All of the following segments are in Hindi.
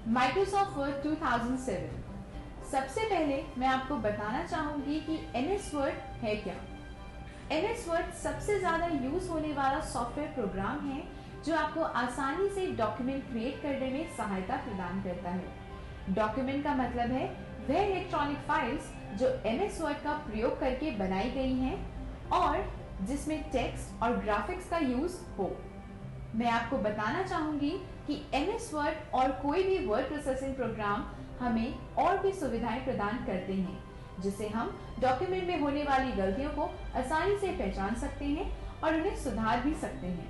Microsoft Word 2007। सबसे पहले मैं आपको बताना चाहूंगी कि एमएस वर्ड है क्या। एमएस वर्ड सबसे ज़्यादा यूज होने वाला सॉफ्टवेयर प्रोग्राम है जो आपको आसानी से डॉक्यूमेंट क्रिएट करने में सहायता प्रदान करता है। डॉक्यूमेंट का मतलब है वह इलेक्ट्रॉनिक फाइल्स जो एमएस वर्ड का प्रयोग करके बनाई गई हैं और जिसमें टेक्स्ट और ग्राफिक्स का यूज हो। मैं आपको बताना चाहूंगी कि एमएस वर्ड और कोई भी वर्ड प्रोसेसिंग प्रोग्राम हमें और भी सुविधाएं प्रदान करते हैं जिससे हम डॉक्यूमेंट में होने वाली गलतियों को आसानी से पहचान सकते हैं और उन्हें सुधार भी सकते हैं।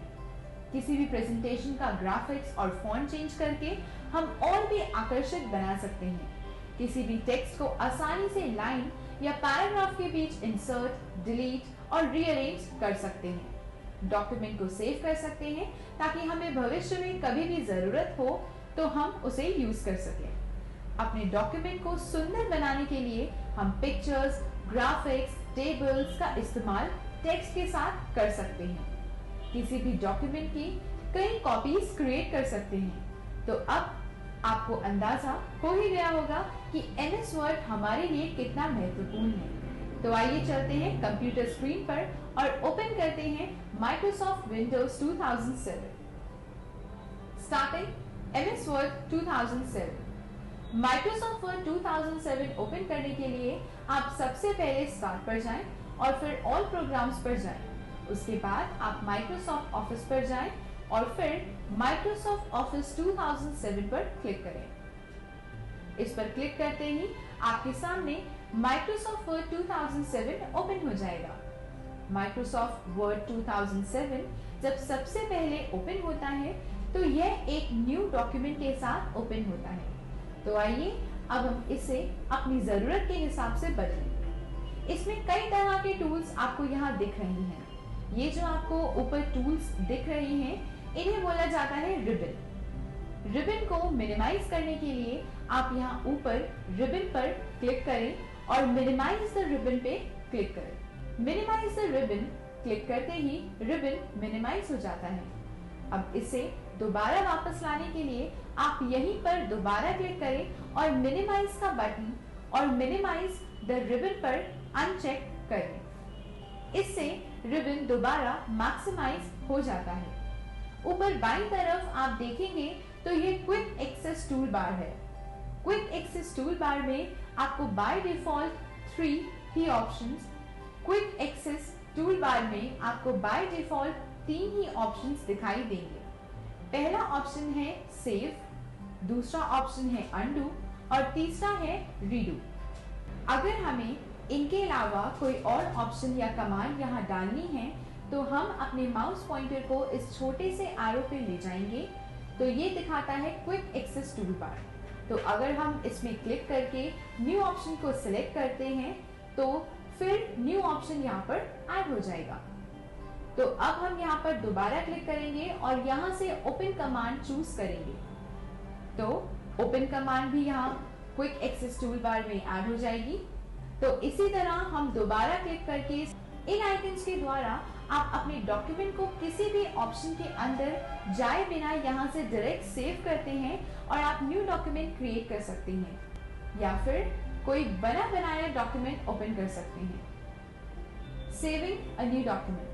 किसी भी प्रेजेंटेशन का ग्राफिक्स और फॉन्ट चेंज करके हम और भी आकर्षक बना सकते हैं। किसी भी टेक्स्ट को आसानी से लाइन या पैराग्राफ के बीच इंसर्ट, डिलीट और रीअरेंज कर सकते हैं। डॉक्यूमेंट को सेव कर सकते हैं ताकि हमें भविष्य में कभी भी जरूरत हो तो हम उसे यूज कर सकें। अपने डॉक्यूमेंट को सुंदर बनाने के लिए हम पिक्चर्स, ग्राफिक्स, टेबल्स का इस्तेमाल टेक्स्ट के साथ कर सकते हैं। किसी भी डॉक्यूमेंट की कई कॉपीज क्रिएट कर सकते हैं। तो अब आपको अंदाजा हो ही गया होगा कि एमएस वर्ड हमारे लिए कितना महत्वपूर्ण है। तो आइए चलते हैं कंप्यूटर स्क्रीन पर और ओपन करते हैं Microsoft Windows 2007। Starting MS word 2007। Microsoft Word 2007 open करने के लिए आप सबसे पहले स्टार्ट पर जाएं और फिर ऑल प्रोग्राम्स पर जाएं। उसके बाद आप माइक्रोसॉफ्ट ऑफिस पर जाएं और फिर माइक्रोसॉफ्ट ऑफिस 2007 पर क्लिक करें। इस पर क्लिक करते ही आपके सामने माइक्रोसॉफ्ट वर्ड 2007 ओपन हो जाएगा। माइक्रोसॉफ्ट वर्ड 2007 जब सबसे पहले ओपन होता है तो यह एक न्यू डॉक्यूमेंट के साथ ओपन होता है। तो आइए अब हम इसे अपनी जरूरत के हिसाब से बदलें। इसमें कई तरह के टूल्स आपको यहाँ दिख रही हैं। ये जो आपको ऊपर टूल्स दिख रही हैं, इन्हें बोला जाता है रिबन। रिबन को मिनिमाइज करने के लिए आप यहाँ ऊपर रिबन पर क्लिक करें और मिनिमाइज द रिबन पे क्लिक करें। मिनिमाइज द रिबन क्लिक करते ही रिबन मिनिमाइज हो जाता है। अब इसे दोबारा वापस लाने के लिए आप यहीं पर दोबारा क्लिक करें और मिनिमाइज का बटन और मिनिमाइज द रिबन पर अनचेक करें। इससे रिबन दोबारा मैक्सिमाइज हो जाता है। ऊपर बाईं तरफ आप देखेंगे तो ये क्विक एक्सेस टूल बार है। क्विक एक्सेस टूल बार में आपको बाय डिफॉल्ट 3 ही options, quick access tool bar में आपको बाय डिफॉल्ट 3 ही ऑप्शंस दिखाई देंगे। पहला ऑप्शन है सेव, दूसरा ऑप्शन है अनडू और तीसरा है रीडू। अगर हमें इनके अलावा कोई और ऑप्शन या कमांड यहाँ डालनी है तो हम अपने माउस पॉइंटर को इस छोटे से एरो पे ले जाएंगे तो ये दिखाता है क्विक एक्सेस टूल बार। तो अगर हम इसमें क्लिक करके न्यू ऑप्शन को सिलेक्ट करते हैं तो फिर न्यू ऑप्शन यहाँ पर ऐड हो जाएगा। तो अब हम यहाँ पर दोबारा क्लिक करेंगे और यहाँ से ओपन कमांड चूज करेंगे तो ओपन कमांड भी यहाँ क्विक एक्सेस टूल बार में ऐड हो जाएगी। तो इसी तरह हम दोबारा क्लिक करके इन आइकन्स के द्वारा आप अपने डॉक्यूमेंट को किसी भी ऑप्शन के अंदर जाए बिना यहाँ से डायरेक्ट सेव करते हैं और आप न्यू डॉक्यूमेंट क्रिएट कर सकते हैं या फिर कोई बना बनाया डॉक्यूमेंट ओपन कर सकते हैं। Saving a new document.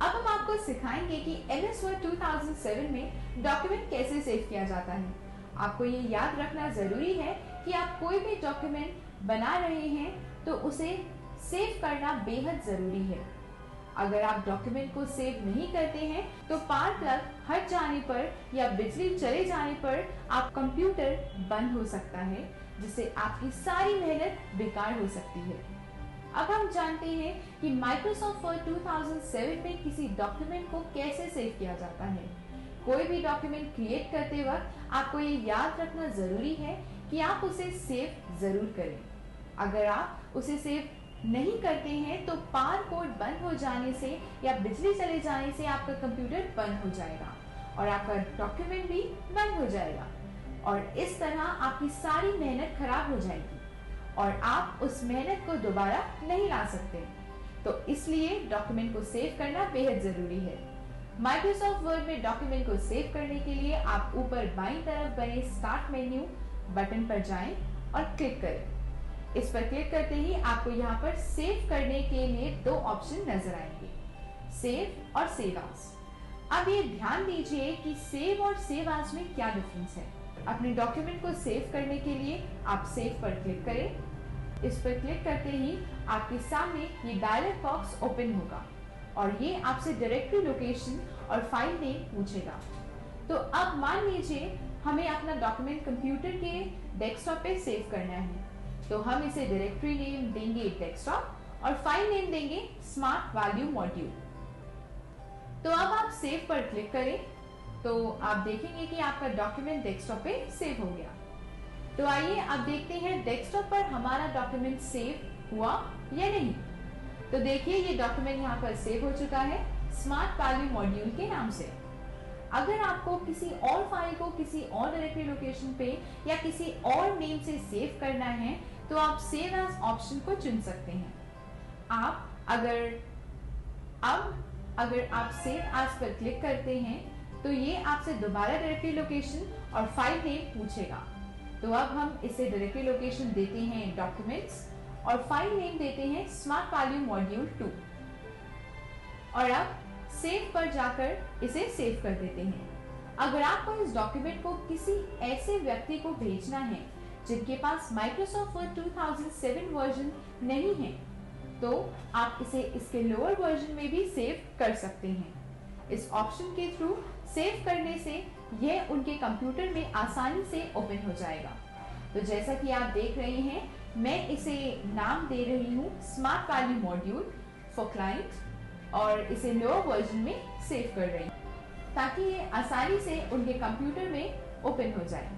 अब हम आपको सिखाएंगे कि एमएस वर्ड 2007 में डॉक्यूमेंट कैसे सेव किया जाता है। आपको ये याद रखना जरूरी है कि आप कोई भी डॉक्यूमेंट बना रहे हैं तो उसे सेव करना बेहद जरूरी है। अगर आप डॉक्यूमेंट को सेव नहीं करते हैं तो पावर प्लग हट जाने पर या बिजली चले जाने पर आप कंप्यूटर बंद हो सकता है जिससे आपकी सारी मेहनत बेकार हो सकती है। अब हम जानते हैं कि माइक्रोसॉफ्ट वर्ड 2007 में किसी डॉक्यूमेंट को कैसे सेव किया जाता है। कोई भी डॉक्यूमेंट क्रिएट करते वक्त आपको ये याद रखना जरूरी है कि आप उसे सेव जरूर करें। अगर आप उसे सेव नहीं करते हैं तो पावर कोड बंद हो जाने से या बिजली चले जाने से आपका कंप्यूटर बंद हो जाएगा और आपका डॉक्यूमेंट भी बंद हो जाएगा और इस तरह आपकी सारी मेहनत खराब हो जाएगी और आप उस मेहनत को दोबारा नहीं ला सकते। तो इसलिए डॉक्यूमेंट को सेव करना बेहद जरूरी है। माइक्रोसॉफ्ट वर्ड में डॉक्यूमेंट को सेव करने के लिए आप ऊपर बाईं तरफ बने स्टार्ट मेन्यू बटन पर जाएं और क्लिक करें। इस पर क्लिक करते ही आपको यहाँ पर सेव करने के लिए दो ऑप्शन नजर आएंगे, सेव और सेव एज। अब ये ध्यान दीजिए कि सेव और सेव एज में क्या डिफरेंस है। अपने डॉक्यूमेंट को सेव करने के लिए आप सेव पर क्लिक करें। इस पर क्लिक करते ही आपके सामने ये डायलॉग बॉक्स ओपन होगा और ये आपसे डायरेक्टरी लोकेशन और फाइल नेम पूछेगा। तो अब मान लीजिए हमें अपना डॉक्यूमेंट कंप्यूटर के डेस्कटॉप पे सेव करना है, तो हम इसे डायरेक्टरी नेम देंगे डेस्कटॉप और फाइल नेम देंगे स्मार्ट वैल्यू मॉड्यूल। तो अब आप सेव पर क्लिक करें तो आप देखेंगे कि आपका डॉक्यूमेंट डेस्कटॉप पे सेव हो गया। तो आइए अब देखते हैं डेस्कटॉप पर हमारा डॉक्यूमेंट सेव हुआ या नहीं। तो देखिए ये डॉक्यूमेंट यहाँ पर सेव हो चुका है स्मार्ट वैल्यू मॉड्यूल के नाम से। अगर आपको किसी और फाइल को किसी और डायरेक्टरी लोकेशन पे या किसी और नेम से सेव करना है तो आप सेव एज ऑप्शन को चुन सकते हैं। अगर आप सेव एज पर क्लिक करते हैं तो ये आपसे दोबारा डायरेक्टरी लोकेशन और फाइल नेम पूछेगा। तो अब हम इसे डायरेक्टरी लोकेशन देते हैं डॉक्यूमेंट्स और फाइल नेम देते हैं स्मार्ट वैल्यू मॉड्यूल 2 और अब सेव पर जाकर इसे सेव कर देते हैं। अगर आपको इस डॉक्यूमेंट को किसी ऐसे व्यक्ति को भेजना है जिनके पास माइक्रोसॉफ्ट वर्ड 2007 वर्जन नहीं है तो आप इसे इसके लोअर वर्जन में भी सेव कर सकते हैं। इस ऑप्शन के थ्रू सेव करने से यह उनके कंप्यूटर में आसानी से ओपन हो जाएगा। तो जैसा कि आप देख रहे हैं मैं इसे नाम दे रही हूँ smart value module for client और इसे लोअर वर्जन में सेव कर रही हूँ ताकि ये आसानी से उनके कंप्यूटर में ओपन हो जाए।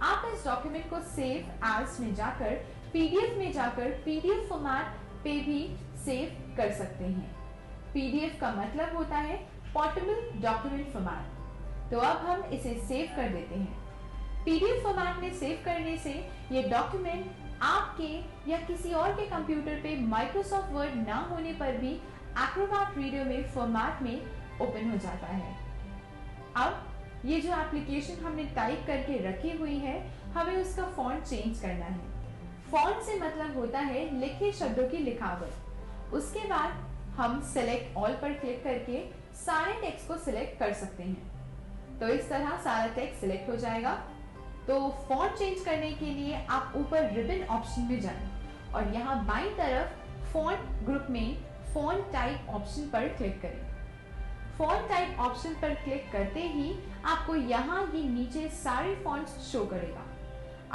आप इस डॉक्यूमेंट को सेव एज में जाकर पीडीएफ में जाकर पीडीएफ फॉर्मेट पे भी सेव कर सकते हैं। पीडीएफ का मतलब होता है पोर्टेबल डॉक्यूमेंट फॉर्मेट। तो अब हम इसे सेव कर देते हैं। पीडीएफ फॉर्मेट में सेव करने से ये डॉक्यूमेंट आपके या किसी और के कंप्यूटर पे माइक्रोसॉफ्ट वर्ड ना होने पर भी एक्रोबैट रीडर में फॉर्मेट में ओपन हो जाता है। अब ये जो एप्लीकेशन हमने टाइप करके रखी हुई है हमें उसका फॉन्ट चेंज करना है। फॉन्ट से मतलब होता है लिखे शब्दों की लिखावट। उसके बाद हम सेलेक्ट ऑल पर क्लिक करके सारे टेक्स्ट को सिलेक्ट कर सकते हैं। तो इस तरह सारा टेक्स्ट सिलेक्ट हो जाएगा। तो फॉन्ट चेंज करने के लिए आप ऊपर रिबन ऑप्शन में जाएं और यहाँ बाईं तरफ फॉन्ट ग्रुप में फॉन्ट टाइप ऑप्शन पर क्लिक करें। फॉन्ट टाइप ऑप्शन पर क्लिक करते ही आपको यहाँ ये नीचे सारे फॉन्ट्स शो करेगा।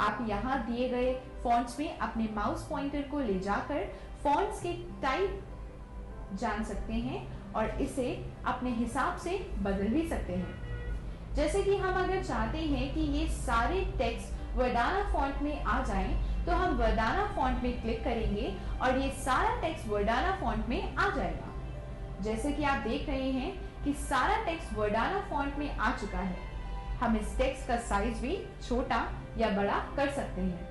आप यहाँ दिए गए फॉन्ट्स में अपने माउस पॉइंटर को ले जाकर फॉन्ट्स के टाइप जान सकते हैं और इसे अपने हिसाब से बदल भी सकते हैं। जैसे कि हम अगर चाहते हैं कि ये सारे टेक्स्ट वर्डाना फॉन्ट में आ जाएं, तो हम वर्डाना फॉन्ट में क्लिक करेंगे और ये सारा टेक्स्ट वर्डाना फॉन्ट में आ जाएगा। जैसे कि आप देख रहे हैं कि सारा टेक्स्ट वर्डाना फॉन्ट में आ चुका है। हम इस टेक्स्ट का साइज भी छोटा या बड़ा कर सकते हैं।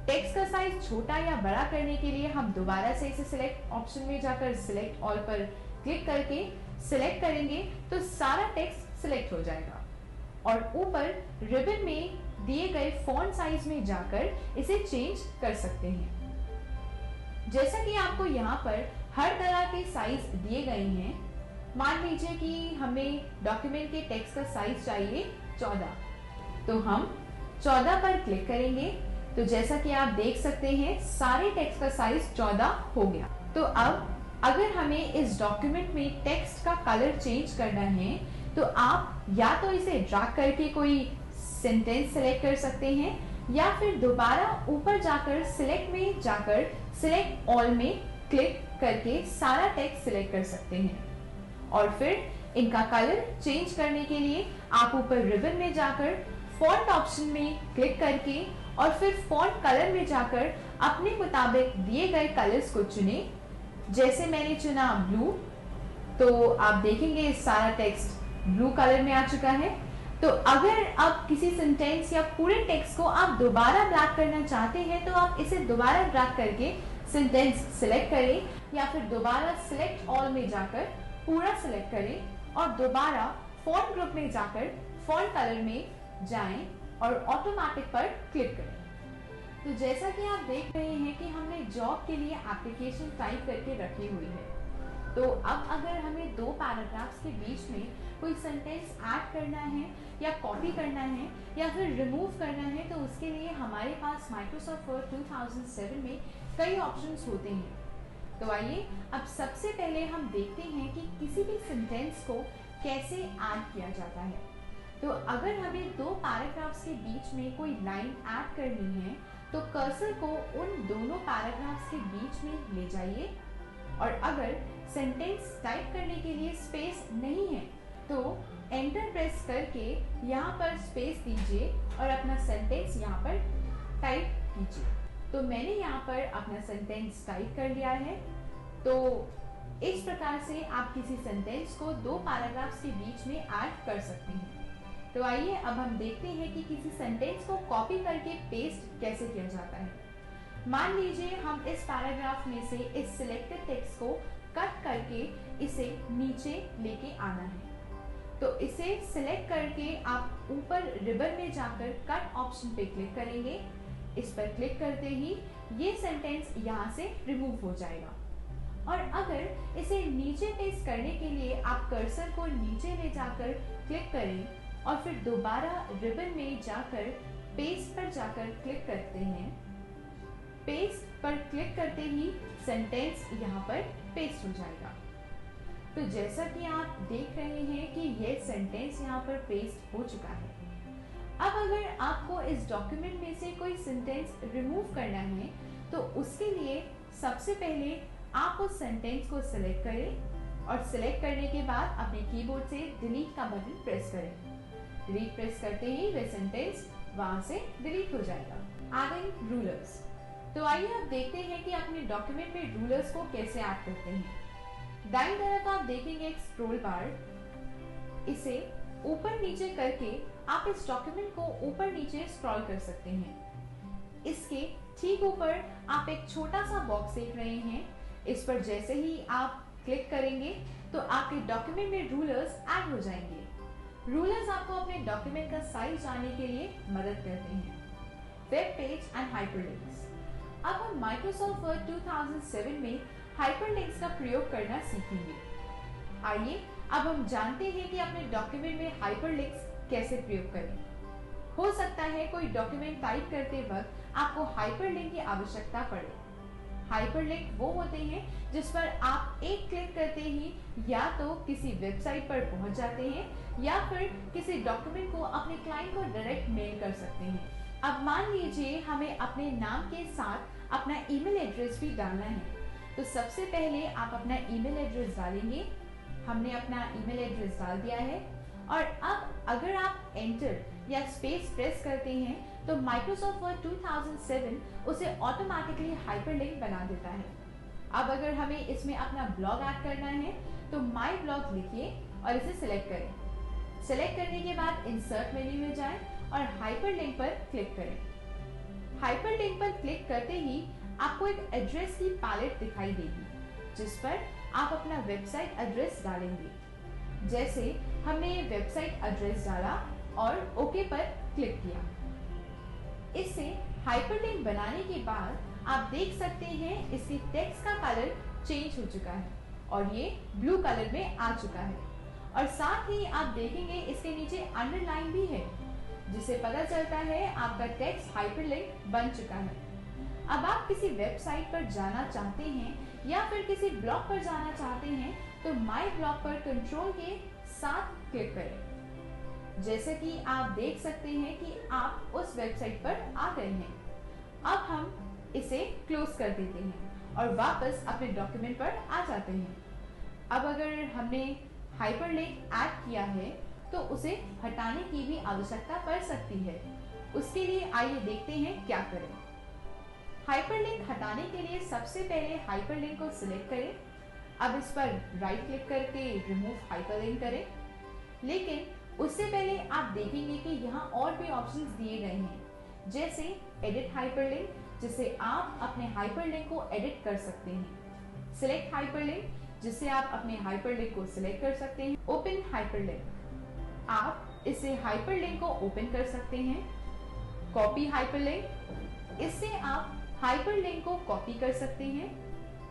टेक्स्ट का साइज छोटा या बड़ा करने के लिए हम दोबारा से इसे सिलेक्ट ऑप्शन में जाकर सिलेक्ट ऑल पर क्लिक करके सिलेक्ट करेंगे तो सारा टेक्स्ट सिलेक्ट हो जाएगा और ऊपर रिबन में दिए गए फॉन्ट साइज में जाकर इसे चेंज कर सकते हैं। जैसा कि आपको यहाँ पर हर तरह के साइज दिए गए हैं। मान लीजिए कि हमें डॉक्यूमेंट के टेक्स्ट का साइज चाहिए 14, तो हम 14 पर क्लिक करेंगे। तो जैसा कि आप देख सकते हैं सारे टेक्स्ट का साइज 14 हो गया। तो अब अगर हमें इस डॉक्यूमेंट में टेक्स्ट का कलर चेंज करना है तो आप या तो इसे ड्रैग करके कोई सेंटेंस सेलेक्ट कर सकते हैं या फिर दोबारा ऊपर जाकर सिलेक्ट में जाकर सिलेक्ट ऑल में क्लिक करके सारा टेक्स्ट सिलेक्ट कर सकते हैं। और फिर इनका कलर चेंज करने के लिए आप ऊपर रिबन में जाकर फॉन्ट ऑप्शन में क्लिक करके और फिर फॉन्ट कलर में जाकर अपने मुताबिक दिए गए कलर्स को चुने। जैसे मैंने चुना ब्लू, तो आप देखेंगे सारा टेक्स्ट ब्लू कलर में आ चुका है। तो अगर आप किसी सेंटेंस या पूरे टेक्स्ट को आप दोबारा ड्रैग करना चाहते हैं तो आप इसे दोबारा ड्रैग करके सेंटेंस सिलेक्ट करें या फिर दोबारा सिलेक्ट ऑल में जाकर पूरा सिलेक्ट करें और दोबारा फॉन्ट ग्रुप में जाकर फॉन्ट कलर में जाएं और ऑटोमेटिक पर क्लिक करें। तो जैसा कि आप देख रहे हैं कि हमने जॉब के लिए एप्लीकेशन टाइप करके रखी हुई है। तो अब अगर हमें दो पैराग्राफ्स के बीच में कोई सेंटेंस ऐड करना है या कॉपी करना है या फिर रिमूव करना है, तो उसके लिए हमारे पास माइक्रोसॉफ्ट वर्ड 2007 में कई ऑप्शंस होते हैं। तो आइए अब सबसे पहले हम देखते हैं कि किसी भी सेंटेंस को कैसे ऐड किया जाता है। तो अगर हमें दो पैराग्राफ्स के बीच में कोई लाइन ऐड करनी है, तो कर्सर को उन दोनों पैराग्राफ्स के बीच में ले जाइए और अगर सेंटेंस टाइप करने के लिए स्पेस नहीं है तो एंटर प्रेस करके यहाँ पर स्पेस दीजिए और अपना सेंटेंस यहाँ पर टाइप कीजिए। तो मैंने यहाँ पर अपना सेंटेंस टाइप कर लिया है। तो इस प्रकार से आप किसी सेंटेंस को दो पैराग्राफ्स के बीच में ऐड कर सकते हैं। तो आइए अब हम देखते हैं कि किसी सेंटेंस को कॉपी करके पेस्ट कैसे किया जाता है। मान लीजिए हम इस पैराग्राफ में से इस सिलेक्टेड टेक्स्ट को कट करके इसे नीचे लेके आना है। तो इसे सिलेक्ट करके आप ऊपर रिबन में जाकर कट ऑप्शन पे क्लिक करेंगे। इस पर क्लिक करते ही ये सेंटेंस यहाँ से रिमूव हो जाएगा। और अगर इसे नीचे पेस्ट करने के लिए आप कर्सर को नीचे ले जाकर क्लिक करें और फिर दोबारा रिबन में जाकर पेस्ट पर जाकर क्लिक करते हैं। पेस्ट पर क्लिक करते ही सेंटेंस यहाँ पर पेस्ट हो जाएगा। तो जैसा कि आप देख रहे हैं कि यह सेंटेंस यहाँ पर पेस्ट हो चुका है। अब अगर आपको इस डॉक्यूमेंट में से कोई सेंटेंस रिमूव करना है, तो उसके लिए सबसे पहले आप उस सेंटेंस को सिलेक्ट करें और सिलेक्ट करने के बाद अपने कीबोर्ड से डिलीट का बटन प्रेस करें। डिलीट प्रेस करते ही वह सेंटेंस वहां से डिलीट हो जाएगा। Adding rulers. तो आइए अब देखते हैं कि अपने डॉक्यूमेंट में रूलर्स को कैसे ऐड करते हैं। दाईं तरफ आप देखेंगे एक स्क्रॉल बार। इसे ऊपर नीचे करके आप इस डॉक्यूमेंट को ऊपर नीचे स्क्रॉल कर सकते हैं। इसके ठीक ऊपर आप एक छोटा सा बॉक्स देख रहे हैं। इस पर जैसे ही आप क्लिक करेंगे तो आपके डॉक्यूमेंट में रूलर्स ऐड हो जाएंगे। रूलर्स आपको अपने डॉक्यूमेंट का साइज जानने के लिए मदद करते हैं। Web page and hyperlinks. अब हम माइक्रोसॉफ्ट वर्ड 2007 में हाइपरलिंक्स का प्रयोग करना सीखेंगे। आइए अब हम जानते हैं कि अपने डॉक्यूमेंट में हाइपरलिंक्स कैसे प्रयोग करें। हो सकता है कोई डॉक्यूमेंट टाइप करते वक्त आपको हाइपरलिंक की आवश्यकता पड़े। हाइपरलिंक वो होते हैं जिस पर आप एक क्लिक करते ही या तो किसी वेबसाइट पर पहुंच जाते हैं या फिर किसी डॉक्यूमेंट को अपने क्लाइंट को डायरेक्ट मेल कर सकते हैं। अब मान लीजिए हमें अपने नाम के साथ अपना ईमेल एड्रेस भी डालना है। तो सबसे पहले आप अपना ईमेल एड्रेस डालेंगे। हमने अपना ईमेल एड्रेस डाल दिया है और अब अगर आप एंटर या स्पेस प्रेस करते हैं तो माइक्रोसॉफ्ट वर्ड 2007 उसे ऑटोमेटिकली हाइपरलिंक बना देता है। अब अगर हमें इसमें अपना ब्लॉग ऐड करना है तो माय ब्लॉग लिखिए और इसे सिलेक्ट करें। सिलेक्ट करने के बाद इंसर्ट मेन्यू में जाएं और हाइपरलिंक पर क्लिक करें। हाइपरलिंक पर क्लिक करते ही आपको एक एड्रेस की पैलेट दिखाई देगी जिस पर आप अपना वेबसाइट एड्रेस डालेंगे। जैसे हमने वेबसाइट एड्रेस डाला और ओके पर क्लिक किया। इससे हाइपरलिंक बनाने के बाद आप देख सकते हैं इसके टेक्स्ट का कलर चेंज हो चुका है और ये ब्लू कलर में आ चुका है। और साथ ही आप देखेंगे इसके नीचे अंडरलाइन भी है जिससे पता चलता है आपका टेक्स्ट हाइपरलिंक बन चुका है। अब आप किसी वेबसाइट पर जाना चाहते हैं या फिर किसी ब्लॉग पर जाना चाहते हैं तो माय ब्लॉग पर कंट्रोल के साथ क्लिक करें। जैसे कि आप देख सकते हैं कि आप उस वेबसाइट पर आ गए हैं। अब हम इसे क्लोज कर देते हैं और वापस अपने डॉक्यूमेंट पर आ जाते हैं। अब अगर हमने हाइपरलिंक ऐड किया है तो उसे हटाने की भी आवश्यकता पड़ सकती है। उसके लिए आइए देखते हैं क्या करें। हाइपरलिंक हटाने के लिए सबसे पहले हाइपरलिंक को सिलेक्ट करें। अब इस पर राइट क्लिक करके रिमूव हाइपरलिंक करें। लेकिन उससे पहले आप देखेंगे कि यहाँ और भी ऑप्शंस दिए गए हैं जैसे एडिट हाइपरलिंक, जिससे आप अपने हाइपरलिंक को एडिट कर सकते हैं। सिलेक्ट हाइपरलिंक, जिससे आप अपने हाइपरलिंक को सिलेक्ट कर सकते हैं। ओपन हाइपरलिंक, आप इससे हाइपरलिंक को ओपन कर सकते हैं। कॉपी हाइपरलिंक, इससे आप हाइपरलिंक को कॉपी कर सकते हैं।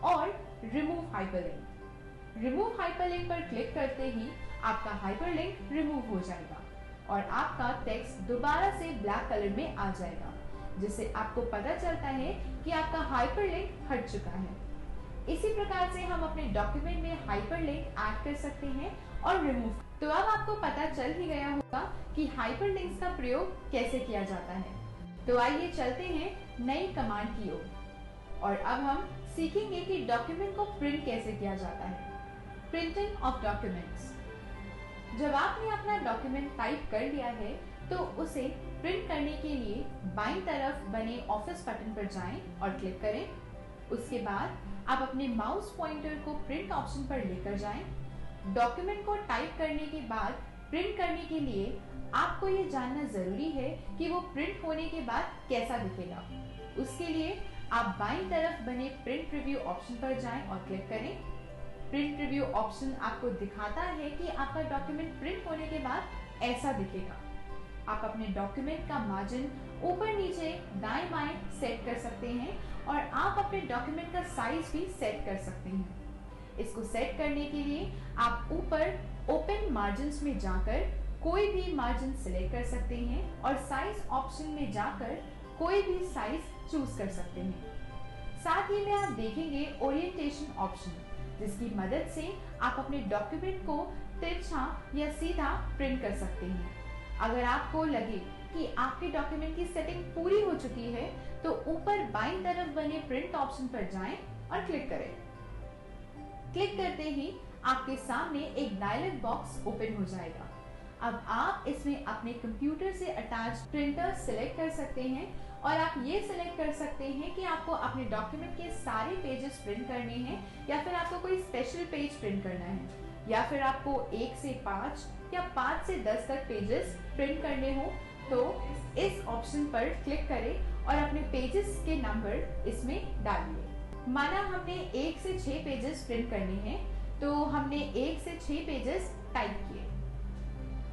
और रिमूव हाइपरलिंक, रिमूव हाइपरलिंक पर क्लिक करते ही आपका हाइपरलिंक रिमूव हो जाएगा और आपका टेक्स्ट दोबारा से ब्लैक कलर में आ जाएगा, जिससे आपको पता चलता है कि आपका हाइपरलिंक हट चुका है। इसी प्रकार से हम अपने डॉक्यूमेंट में हाइपरलिंक ऐड कर सकते हैं और रिमूव। तो अब आपको पता चल ही गया होगा कि हाइपरलिंक्स का प्रयोग कैसे किया जाता है। तो आइए चलते हैं नई कमांड की ओर और अब हम सीखेंगे कि डॉक्यूमेंट को प्रिंट कैसे किया जाता है। Printing of documents. जब आपने अपना डॉक्यूमेंट टाइप कर लिया है तो उसे प्रिंट करने के लिए बाईं तरफ बने ऑफिस बटन पर जाएं और क्लिक करें। उसके बाद आप अपने माउस पॉइंटर को प्रिंट ऑप्शन पर लेकर जाएं। डॉक्यूमेंट को टाइप करने के बाद प्रिंट करने के लिए आपको ये जानना जरूरी है कि वो प्रिंट होने के बाद कैसा दिखेगा। उसके लिए आप बाईं तरफ बने प्रिंट रिव्यू ऑप्शन पर जाएं और क्लिक करें। प्रिंट रिव्यू ऑप्शन आपको दिखाता है कि आपका डॉक्यूमेंट प्रिंट होने के बाद ऐसा दिखेगा। आप अपने डॉक्यूमेंट का मार्जिन ऊपर नीचे दाएं बाएं सेट कर सकते हैं और आप अपने डॉक्यूमेंट का साइज भी सेट कर सकते हैं। इसको सेट करने के लिए आप ऊपर ओपन मार्जिन्स में जाकर कोई भी मार्जिन सिलेक्ट कर सकते हैं और साइज ऑप्शन में जाकर कोई भी साइज चूज कर सकते हैं। साथ ही में आप देखेंगे ओरिएंटेशन ऑप्शन, जिसकी मदद से आप अपने डॉक्यूमेंट को तिरछा या सीधा प्रिंट कर सकते हैं। अगर आपको लगे कि आपके डॉक्यूमेंट की सेटिंग पूरी हो चुकी है तो ऊपर बाईं तरफ बने प्रिंट ऑप्शन पर जाएं और क्लिक करें। क्लिक करते ही आपके सामने एक डायलॉग बॉक्स ओपन हो जाएगा। अब आप इसमें अपने कंप्यूटर से अटैच प्रिंटर सिलेक्ट कर सकते हैं और आप ये सिलेक्ट कर सकते हैं कि आपको अपने डॉक्यूमेंट के सारे पेजेस प्रिंट करने हैं या फिर आपको कोई स्पेशल पेज प्रिंट करना है या फिर आपको 1 से 5 या 5 से 10 तक पेजेस प्रिंट करने हो तो इस ऑप्शन पर क्लिक करें और अपने पेजेस के नंबर इसमें डालिए। माना हमने 1 से 6 पेजेस प्रिंट करने हैं तो हमने 1 से 6 पेजेस टाइप किए।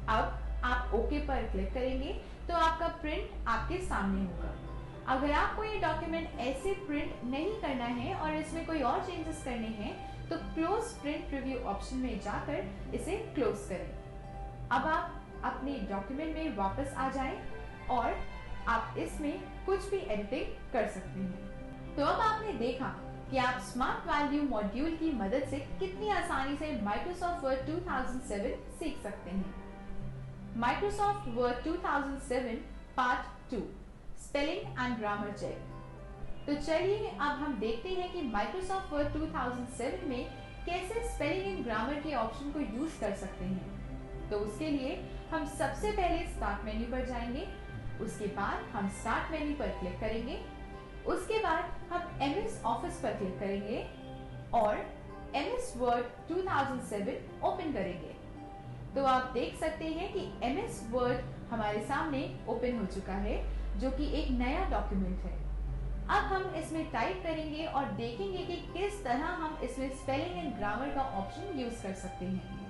अब आप ओके पर क्लिक करेंगे तो आपका प्रिंट आपके सामने होगा। अगर आपको ये डॉक्यूमेंट ऐसे प्रिंट नहीं करना है और इसमें कोई और चेंजेस करने हैं तो क्लोज प्रिंट रिव्यू ऑप्शन में जाकर इसे क्लोज करें। अब आप अपने डॉक्यूमेंट में वापस आ जाएं और आप इसमें कुछ भी एडिटिंग कर सकते हैं। तो अब आपने देखा कि आप स्मार्ट वैल्यू मॉड्यूल की मदद से कितनी आसानी से माइक्रोसॉफ्ट वर्ड 2007 सीख सकते हैं। Microsoft Word 2007 part 2 spelling and grammar check. तो चलिए अब हम देखते हैं कि माइक्रोसॉफ्ट वर्ड 2007 में कैसे स्पेलिंग एंड ग्रामर के ऑप्शन को यूज कर सकते हैं। तो उसके लिए हम सबसे पहले स्टार्ट मेन्यू पर जाएंगे। उसके बाद हम स्टार्ट मेन्यू पर क्लिक करेंगे। उसके बाद हम एमएस ऑफिस पर क्लिक करेंगे और एमएस वर्ड 2007 ओपन करेंगे। तो आप देख सकते हैं कि एमएस वर्ड हमारे सामने ओपन हो चुका है, जो कि एक नया डॉक्यूमेंट है। अब हम इसमें टाइप करेंगे और देखेंगे कि किस तरह हम इसमें स्पेलिंग एंड ग्रामर का ऑप्शन यूज कर सकते हैं।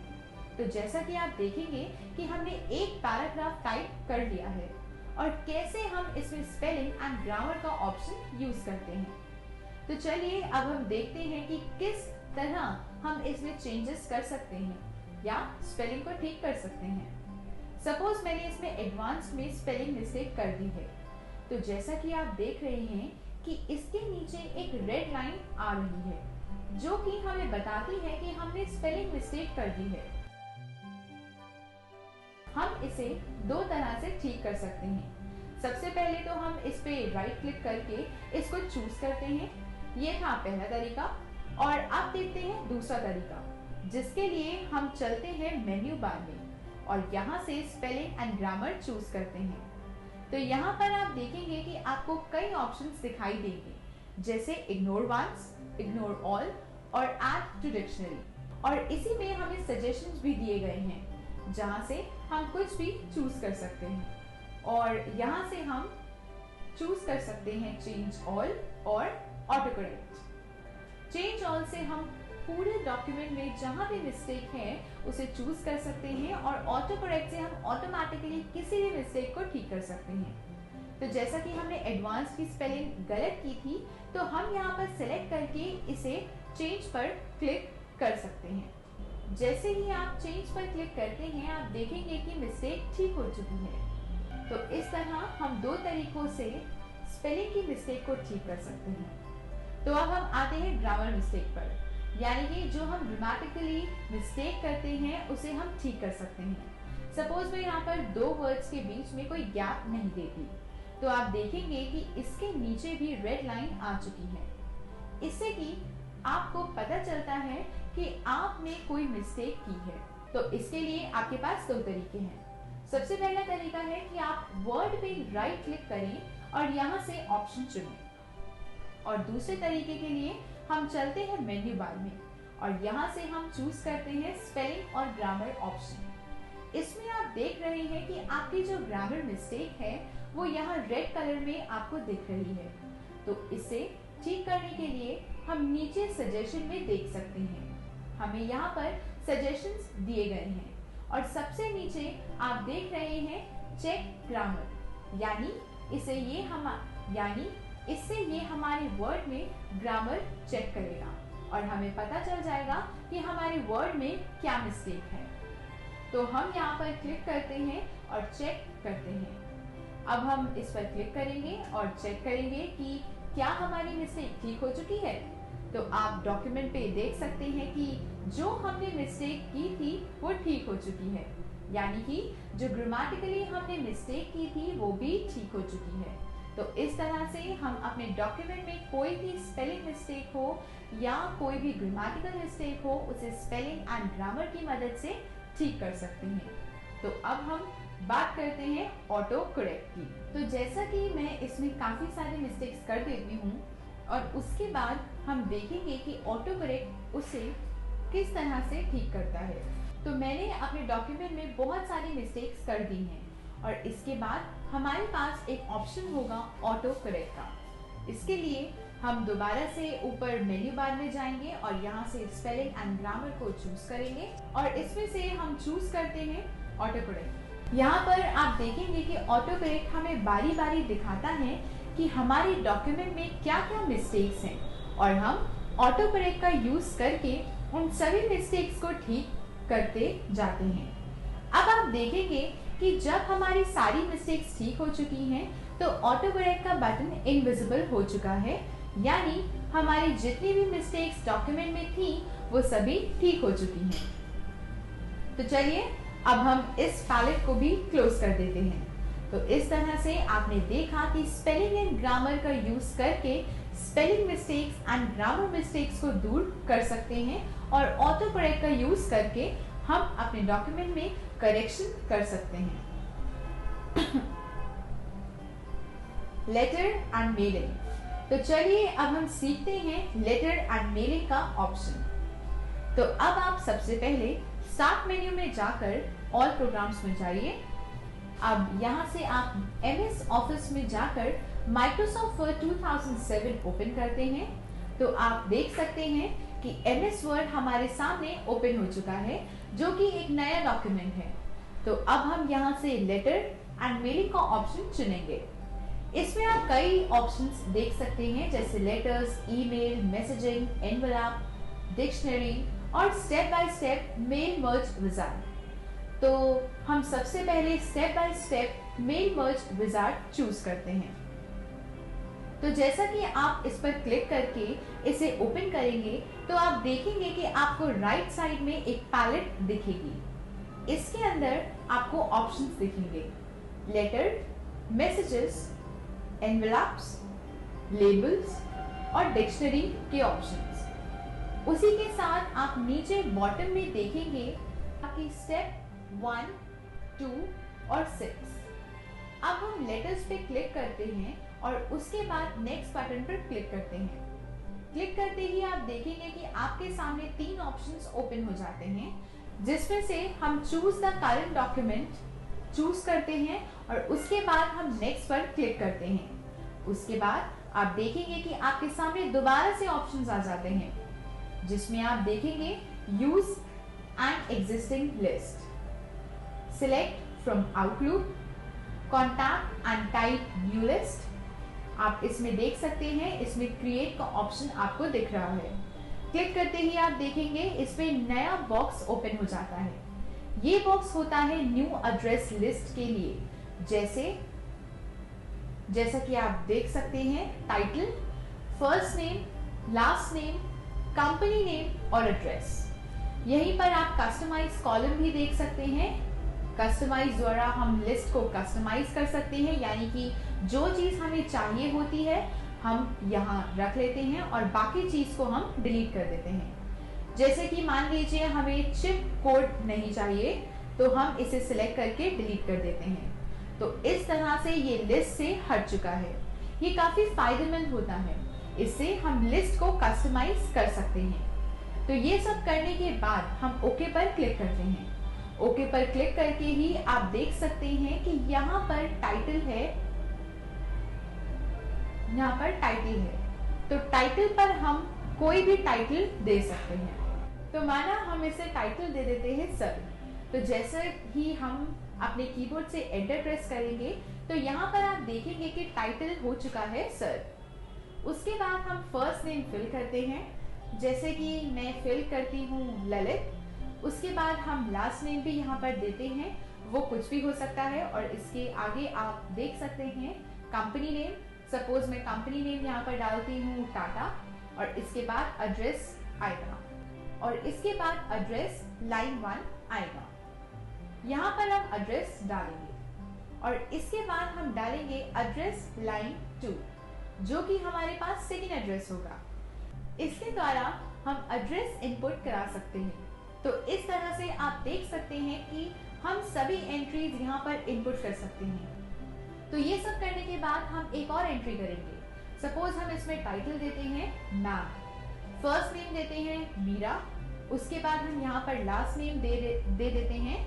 तो जैसा कि आप देखेंगे कि हमने एक पैराग्राफ टाइप कर लिया है और कैसे हम इसमें स्पेलिंग एंड ग्रामर का ऑप्शन यूज करते हैं। तो चलिए अब हम देखते हैं कि किस तरह हम इसमें चेंजेस कर सकते हैं या स्पेलिंग को ठीक कर सकते हैं। सपोज मैंने इसमें एडवांस में स्पेलिंग मिस्टेक कर दी है। तो जैसा कि आप देख रहे हैं कि इसके नीचे एक रेड लाइन आ रही है जो कि हमें बताती है कि हमने स्पेलिंग मिस्टेक कर दी है। हम इसे दो तरह से ठीक कर सकते हैं। सबसे पहले तो हम इस पे राइट क्लिक करके इसको चूज करते हैं। ये था पहला तरीका। और अब देखते हैं दूसरा तरीका, जिसके लिए हम चलते हैं मेन्यू बार में और यहाँ से स्पेलिंग एंड ग्रामर चूज करते हैं। तो यहाँ पर आप देखेंगे कि आपको कई ऑप्शंस दिखाई देंगे, जैसे इग्नोर वंस, इग्नोर ऑल और ऐड टू डिक्शनरी। और इसी में हमें सजेशंस भी दिए गए हैं जहाँ से हम कुछ भी चूज कर सकते हैं। और यहाँ से हम चूज कर सकते हैं चेंज ऑल और ऑटो करेक्ट। चेंज ऑल से हम पूरे डॉक्यूमेंट में जहाँ भी मिस्टेक है उसे चूज कर सकते हैं और ऑटो करेक्ट से हम ऑटोमेटिकली किसी भी मिस्टेक को ठीक कर सकते हैं। तो जैसा कि हमने एडवांस की स्पेलिंग गलत की थी, तो हम यहाँ पर सिलेक्ट करके इसे चेंज पर क्लिक कर सकते हैं। जैसे ही आप चेंज पर क्लिक करते हैं, आप देखेंगे कि मिस्टेक ठीक हो चुकी है। तो इस तरह हम दो तरीकों से स्पेलिंग की मिस्टेक को ठीक कर सकते हैं। तो अब हम आते हैं ग्रामर मिस्टेक पर, यानी कि जो हम ग्रामेटिकली मिस्टेक करते हैं उसे हम ठीक कर सकते हैं। सपोज मैं यहाँ पर दो वर्ड्स के बीच में कोई गैप नहीं देती, तो आप देखेंगे कि इसके नीचे भी रेड लाइन आ चुकी है। इससे कि आपको पता चलता है कि आपने कोई मिस्टेक की है। तो इसके लिए आपके पास दो तरीके हैं। सबसे पहला तरीका है कि आप वर्ड पे राइट क्लिक करें और यहाँ से ऑप्शन चुनें, और दूसरे तरीके के लिए हम चलते हैं मेन्यू बार में और यहाँ से हम चूज करते हैं स्पेलिंग और ग्रामर ऑप्शन। इसमें आप देख रहे हैं कि आपकी जो ग्रामर मिस्टेक है वो यहाँ रेड कलर में आपको दिख रही है। तो इसे ठीक करने के लिए हम नीचे सजेशन में देख सकते हैं। हमें यहाँ पर सजेशंस दिए गए हैं और सबसे नीचे आप देख रहे हैं चेक ग्रामर, यानी इससे ये हमारे वर्ड में ग्रामर चेक करेगा और हमें पता चल जाएगा कि हमारे वर्ड में क्या मिस्टेक है। तो हम यहाँ पर क्लिक करते हैं और चेक करते हैं। अब हम इस पर क्लिक करेंगे और चेक करेंगे कि क्या हमारी मिस्टेक ठीक हो चुकी है। तो आप डॉक्यूमेंट पे देख सकते हैं कि जो हमने मिस्टेक की थी वो ठीक हो चुकी है, यानी कि जो ग्रामेटिकली हमने मिस्टेक की थी वो भी ठीक हो चुकी है। तो इस तरह से हम अपने डॉक्यूमेंट में कोई भी स्पेलिंग मिस्टेक हो या कोई भी ग्रामेटिकल मिस्टेक हो उसे स्पेलिंग एंड ग्रामर की मदद से ठीक कर सकते हैं। तो अब हम बात करते हैं ऑटो करेक्ट की। तो जैसा कि मैं इसमें काफ़ी सारे मिस्टेक्स कर देती हूँ और उसके बाद हम देखेंगे कि ऑटो करेक्ट उसे किस तरह से ठीक करता है। तो मैंने अपने डॉक्यूमेंट में बहुत सारी मिस्टेक्स कर दी हैं और इसके बाद हमारे पास एक ऑप्शन होगा ऑटो करेक्ट का। इसके लिए हम दोबारा से ऊपर मेन्यू बार में जाएंगे और यहाँ से स्पेलिंग एंड ग्रामर को चूज करेंगे और इसमें से हम चूज करते हैं ऑटो करेक्ट। यहाँ पर आप देखेंगे कि ऑटो करेक्ट हमें बारी बारी दिखाता है कि हमारे डॉक्यूमेंट में क्या क्या मिस्टेक्स हैं और हम ऑटो करेक्ट का यूज करके उन सभी मिस्टेक्स को ठीक करते जाते हैं। अब आप देखेंगे कि जब हमारी सारी मिस्टेक्स ठीक हो चुकी हैं तो ऑटो करेक्ट का बटन इनविजिबल हो चुका है, यानी हमारी जितनी भी मिस्टेक्स डॉक्यूमेंट में थी वो सभी ठीक हो चुकी हैं। तो चलिए अब हम इस पैलेट को भी क्लोज कर देते हैं। तो इस तरह से आपने देखा कि स्पेलिंग एंड ग्रामर का यूज करके spelling mistakes and grammar mistakes को दूर कर सकते हैं और ऑटो करेक्ट का यूज करके हम अपने डॉक्यूमेंट में करेक्शन कर सकते हैं। Letter and mailing. तो चलिए अब हम सीखते हैं लेटर एंड मेलिंग का ऑप्शन। तो अब आप सबसे पहले स्टार्ट मेन्यू में जाकर ऑल प्रोग्राम्स में जाइए। अब यहाँ से आप MS ऑफिस में जाकर माइक्रोसॉफ्ट वर्ड 2007 ओपन करते हैं। तो आप देख सकते हैं कि MS वर्ड हमारे सामने ओपन हो चुका है, जो कि एक नया डॉक्यूमेंट है। तो अब हम यहाँ से लेटर एंड मेलिंग का ऑप्शन चुनेंगे। इसमें आप कई ऑप्शंस देख सकते हैं, जैसे letters, email, messaging, envelope, dictionary और step by step mail merge wizard. तो हम सबसे पहले step by step mail merge wizard choose करते हैं। तो जैसा कि आप इस पर क्लिक करके इसे ओपन करेंगे तो आप देखेंगे कि आपको राइट साइड में एक पैलेट दिखेगी। इसके अंदर आपको ऑप्शंस दिखेंगे, लेटर, मैसेजेस, एनवेलप्स, लेबल्स और डिक्शनरी के ऑप्शंस। उसी के साथ आप नीचे बॉटम में देखेंगे कि स्टेप 1, 2 और 6। अब हम लेटर्स पे क्लिक करते हैं और उसके बाद नेक्स्ट बटन पर क्लिक करते हैं। क्लिक करते ही आप देखेंगे कि आपके सामने 3 ऑप्शंस ओपन हो जाते हैं, जिसमें से हम choose the current document choose करते हैं और उसके बाद हम नेक्स्ट पर क्लिक करते हैं। उसके बाद आप देखेंगे कि आपके सामने दोबारा से ऑप्शंस आ जाते हैं, जिसमें आप देखेंगे use an existing list, select from outlook, contact and type new list. आप इसमें देख सकते हैं, इसमें क्रिएट का ऑप्शन आपको दिख रहा है। क्लिक करते ही आप देखेंगे इसमें नया बॉक्स ओपन हो जाता है। ये बॉक्स होता है न्यू एड्रेस लिस्ट के लिए। जैसा कि आप देख सकते हैं, title, first name, last name, company name और एड्रेस। यहीं पर आप कस्टमाइज कॉलम भी देख सकते हैं। कस्टमाइज द्वारा हम लिस्ट को कस्टमाइज कर सकते हैं, यानी कि जो चीज हमें चाहिए होती है हम यहाँ रख लेते हैं और बाकी चीज को हम डिलीट कर देते हैं। जैसे कि मान लीजिए हमें चिप कोड नहीं चाहिए तो हम इसे सिलेक्ट करके डिलीट कर देते हैं। तो इस तरह से ये लिस्ट से हट चुका है। ये काफी फायदेमंद होता है, इससे हम लिस्ट को कस्टमाइज कर सकते हैं। तो ये सब करने के बाद हम ओके पर क्लिक करते हैं। ओके पर क्लिक करके ही आप देख सकते हैं कि यहाँ पर टाइटल है, यहाँ पर टाइटल है। तो टाइटल पर हम कोई भी टाइटल दे सकते हैं। तो माना हम इसे टाइटल दे देते हैं सर। तो जैसे ही हम अपने कीबोर्ड से एंटर प्रेस करेंगे तो यहाँ पर आप देखेंगे कि टाइटल हो चुका है सर। उसके बाद हम फर्स्ट नेम फिल करते हैं, जैसे कि मैं फिल करती हूँ ललित। उसके बाद हम लास्ट नेम भी यहाँ पर देते हैं, वो कुछ भी हो सकता है। और इसके आगे आप देख सकते हैं कंपनी नेम। सपोज मैं कंपनी नेम यहाँ पर डालती हूँ टाटा, और इसके बाद एड्रेस आएगा, और इसके बाद एड्रेस लाइन 1 आएगा। यहाँ पर हम एड्रेस डालेंगे और इसके बाद हम डालेंगे एड्रेस लाइन 2, जो कि हमारे पास सेकेंड एड्रेस होगा। इसके द्वारा हम एड्रेस इनपुट करा सकते हैं। तो इस तरह से आप देख सकते हैं कि हम सभी एंट्रीज यहाँ पर इनपुट कर सकते हैं। तो ये सब करने के बाद हम एक और एंट्री करेंगे। सपोज हम इसमें टाइटल देते हैं मैम, फर्स्ट नेम देते हैं मीरा, उसके बाद हम यहाँ पर लास्ट नेम दे देते हैं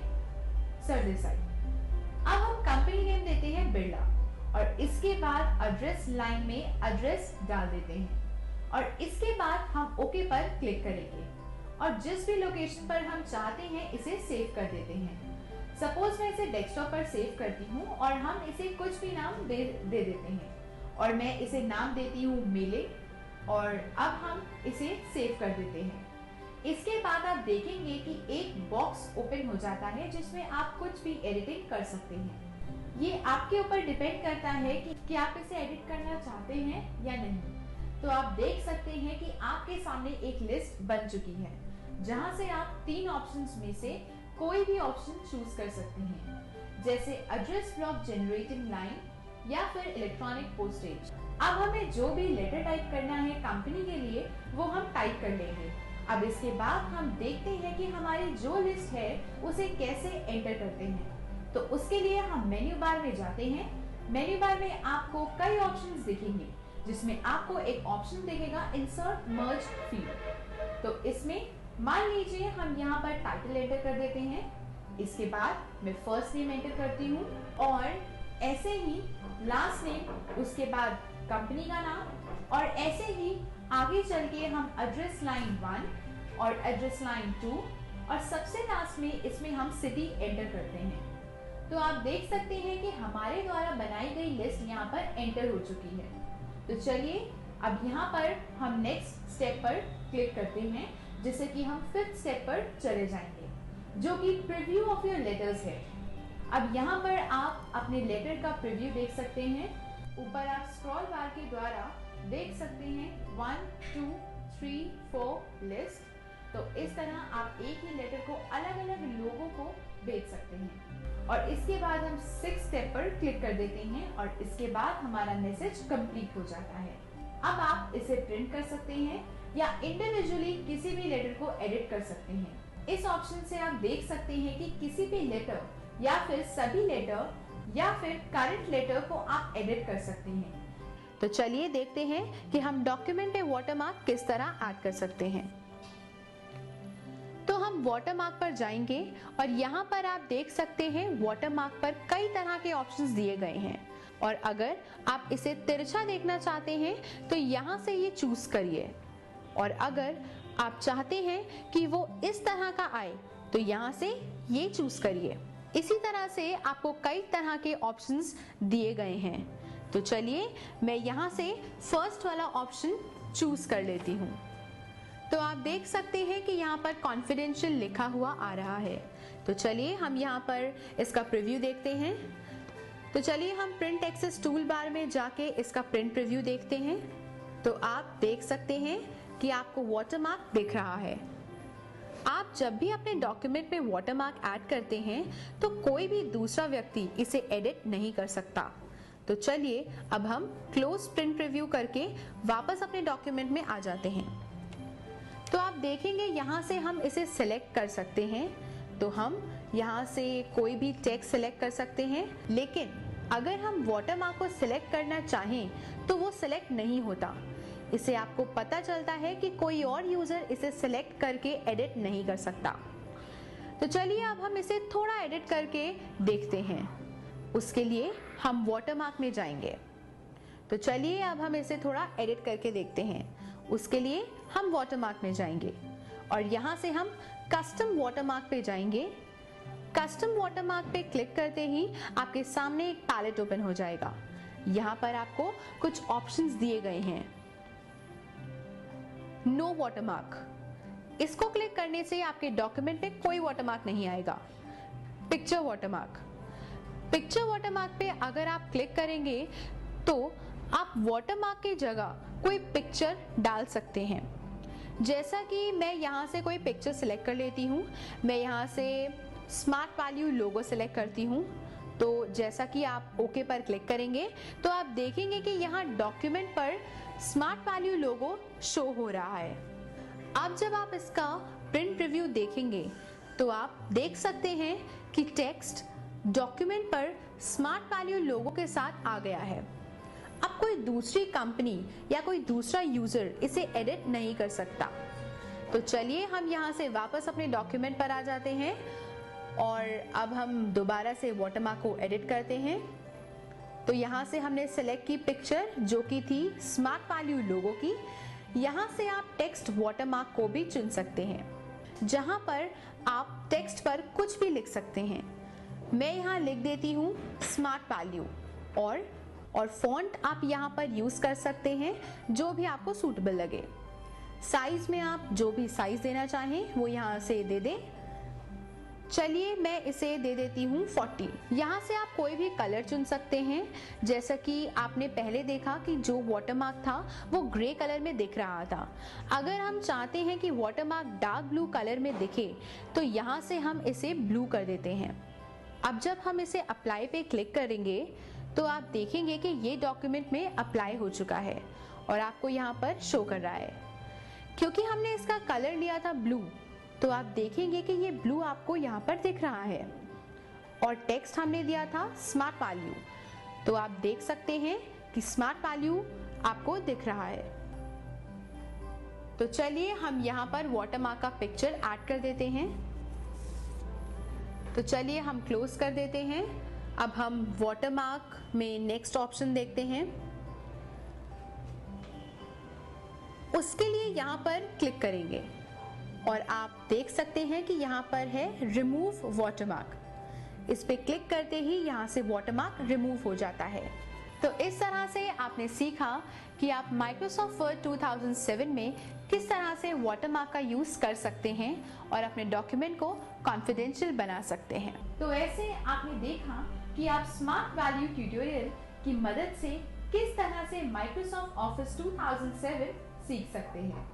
सरदेसाई। अब हम कंपनी नेम देते हैं बिरला, और इसके बाद एड्रेस लाइन में एड्रेस डाल देते हैं, और इसके बाद हम ओके पर क्लिक करेंगे और जिस भी लोकेशन पर हम चाहते हैं इसे सेव कर देते हैं। सपोज मैं इसे डेस्कटॉप पर सेव करती हूँ और हम इसे कुछ भी नाम दे देते हैं, और मैं इसे नाम देती हूँ मेले, और अब हम इसे सेव कर देते हैं। इसके बाद आप देखेंगे कि एक बॉक्स ओपन हो जाता है जिसमें आप कुछ भी एडिटिंग कर सकते हैं। ये आपके ऊपर डिपेंड करता है कि आप इसे एडिट करना चाहते हैं या नहीं। तो आप देख सकते हैं कि आपके सामने एक लिस्ट बन चुकी है, जहां से आप 3 ऑप्शंस में से कोई भी ऑप्शन चूज कर सकते हैं, जैसे एड्रेस ब्लॉक जनरेटिंग लाइन या फिर इलेक्ट्रॉनिक पोस्टेज। अब हमें जो भी लेटर टाइप करना है कंपनी के लिए वो हम टाइप कर लेंगे। अब इसके बाद हम देखते हैं कि हमारी जो लिस्ट है उसे कैसे एंटर करते हैं। तो उसके लिए हम मेन्यू बार में जाते हैं। मेन्यू बार में आपको कई ऑप्शंस दिखेंगे, जिसमें आपको एक ऑप्शन दिखेगा इंसर्ट मर्ज फील्ड। तो इसमें मान लीजिए हम यहाँ पर टाइटल एंटर कर देते हैं। इसके बाद मैं फर्स्ट नेम एंटर करती हूँ, और ऐसे ही लास्ट नेम, उसके बाद कंपनी का नाम, और ऐसे ही आगे चल के हम एड्रेस लाइन 1 और एड्रेस लाइन 2, और सबसे लास्ट में इसमें हम सिटी एंटर करते हैं। तो आप देख सकते हैं कि हमारे द्वारा बनाई गई लिस्ट यहाँ पर एंटर हो चुकी है। तो चलिए अब यहाँ पर हम नेक्स्ट स्टेप पर क्लिक करते हैं, जिससे कि हम 5th स्टेप पर चले जाएंगे, जो कि प्रीव्यू ऑफ योर लेटर्स है। अब यहाँ पर आप अपने लेटर का प्रीव्यू देख सकते हैं। ऊपर आप स्क्रॉल बार के द्वारा देख सकते हैं 1 2 3 4 लिस्ट। तो इस तरह आप एक ही लेटर को अलग अलग लोगों को भेज सकते हैं। और इसके बाद हम 6th स्टेप पर क्लिक कर देते हैं, और इसके बाद हमारा मैसेज कंप्लीट हो जाता है। अब आप इसे प्रिंट कर सकते हैं या इंडिविजुअली किसी भी लेटर को एडिट कर सकते हैं। इस ऑप्शन से आप देख सकते हैं कि किसी भी लेटर या फिर सभी लेटर या फिर करंट लेटर को आप एडिट कर सकते हैं। तो चलिए देखते हैं कि हम डॉक्यूमेंट में वाटरमार्क किस तरह ऐड कर सकते हैं। तो हम वाटरमार्क पर जाएंगे, और यहाँ पर आप देख सकते हैं वाटरमार्क पर कई तरह के ऑप्शंस दिए गए हैं, और अगर आप इसे तिरछा देखना चाहते हैं तो यहाँ से ये चूज करिए, और अगर आप चाहते हैं कि वो इस तरह का आए तो यहाँ से ये चूज करिए। इसी तरह से आपको कई तरह के ऑप्शंस दिए गए हैं। तो चलिए मैं यहाँ से फर्स्ट वाला ऑप्शन चूज कर लेती हूँ। तो आप देख सकते हैं कि यहाँ पर कॉन्फिडेंशियल लिखा हुआ आ रहा है। तो चलिए हम यहाँ पर इसका प्रीव्यू देखते हैं। तो चलिए हम प्रिंट एक्सेस टूल बार में जाके इसका प्रिंट प्रीव्यू देखते हैं। तो आप देख सकते हैं कि आपको वाटरमार्क दिख रहा है। आप जब भी अपने डॉक्यूमेंट में वाटरमार्क ऐड करते हैं तो कोई भी दूसरा व्यक्ति इसे एडिट नहीं कर सकता। तो चलिए अब हम क्लोज प्रिंट प्रीव्यू करके वापस अपने डॉक्यूमेंट में आ जाते हैं। तो आप देखेंगे यहाँ से हम इसे सिलेक्ट कर सकते हैं। तो हम यहाँ से कोई भी टेक्स्ट सिलेक्ट कर सकते हैं, लेकिन अगर हम वाटरमार्क को सिलेक्ट करना चाहें तो वो सिलेक्ट नहीं होता। इससे आपको पता चलता है कि कोई और यूजर इसे सिलेक्ट करके एडिट नहीं कर सकता। तो चलिए अब हम इसे थोड़ा एडिट करके देखते हैं। उसके लिए हम वाटरमार्क में जाएंगे। तो चलिए अब हम इसे थोड़ा एडिट करके देखते हैं। उसके लिए हम वाटरमार्क में जाएंगे और यहाँ से हम कस्टम वाटरमार्क पे जाएंगे। कस्टम वाटरमार्क पे क्लिक करते ही आपके सामने एक पैलेट ओपन हो जाएगा। यहाँ पर आपको कुछ ऑप्शंस दिए गए हैं। नो वाटरमार्क, इसको क्लिक करने से आपके डॉक्यूमेंट में कोई वाटरमार्क नहीं आएगा। पिक्चर वाटरमार्क, पिक्चर वाटरमार्क पे अगर आप क्लिक करेंगे तो आप वाटरमार्क की जगह कोई पिक्चर डाल सकते हैं। जैसा कि मैं यहाँ से कोई पिक्चर सिलेक्ट कर लेती हूँ। मैं यहाँ से स्मार्ट वैल्यू लोगो सिलेक्ट करती हूँ। तो जैसा कि आप ओके पर क्लिक करेंगे तो आप देखेंगे कि यहाँ डॉक्यूमेंट पर स्मार्ट वैल्यू लोगो शो हो रहा है। अब जब आप इसका प्रिंट प्रीव्यू देखेंगे तो आप देख सकते हैं कि टेक्स्ट डॉक्यूमेंट पर स्मार्ट वैल्यू लोगो के साथ आ गया है। अब कोई दूसरी कंपनी या कोई दूसरा यूजर इसे एडिट नहीं कर सकता। तो चलिए हम यहाँ से वापस अपने डॉक्यूमेंट पर आ जाते हैं और अब हम दोबारा से वाटरमार्क को एडिट करते हैं। तो यहाँ से हमने सेलेक्ट की पिक्चर जो कि थी स्मार्ट वैल्यू लोगो की। यहाँ से आप टेक्स्ट वाटरमार्क को भी चुन सकते हैं, जहाँ पर आप टेक्स्ट पर कुछ भी लिख सकते हैं। मैं यहाँ लिख देती हूँ स्मार्ट वैल्यू और फॉन्ट आप यहाँ पर यूज कर सकते हैं जो भी आपको सूटेबल लगे। साइज में आप जो भी साइज देना चाहें वो यहाँ से दे दें। चलिए मैं इसे दे देती हूँ 40। यहाँ से आप कोई भी कलर चुन सकते हैं। जैसा कि आपने पहले देखा कि जो वाटरमार्क था वो ग्रे कलर में दिख रहा था। अगर हम चाहते हैं कि वाटरमार्क डार्क ब्लू कलर में दिखे तो यहाँ से हम इसे ब्लू कर देते हैं। अब जब हम इसे अप्लाई पे क्लिक करेंगे तो आप देखेंगे कि ये डॉक्यूमेंट में अप्लाई हो चुका है और आपको यहाँ पर शो कर रहा है। क्योंकि हमने इसका कलर लिया था ब्लू तो आप देखेंगे कि ये ब्लू आपको यहाँ पर दिख रहा है और टेक्स्ट हमने दिया था स्मार्ट वैल्यू। तो आप देख सकते हैं कि स्मार्ट वैल्यू आपको दिख रहा है। तो चलिए हम यहाँ पर वाटरमार्क का पिक्चर ऐड कर देते हैं। तो चलिए हम क्लोज कर देते हैं। अब हम वाटरमार्क में नेक्स्ट ऑप्शन देखते हैं। उसके लिए यहाँ पर क्लिक करेंगे और आप देख सकते हैं कि यहाँ पर है रिमूव वाटरमार्क। इस पे क्लिक करते ही यहाँ से वाटरमार्क रिमूव हो जाता है। तो इस तरह से आपने सीखा कि आप माइक्रोसॉफ्ट वर्ड 2007 में किस तरह से वाटरमार्क का यूज कर सकते हैं और अपने डॉक्यूमेंट को कॉन्फिडेंशियल बना सकते हैं। तो ऐसे आपने देखा कि आप स्मार्ट वैल्यू ट्यूटोरियल की मदद से किस तरह से माइक्रोसॉफ्ट ऑफिस 2007 सीख सकते हैं।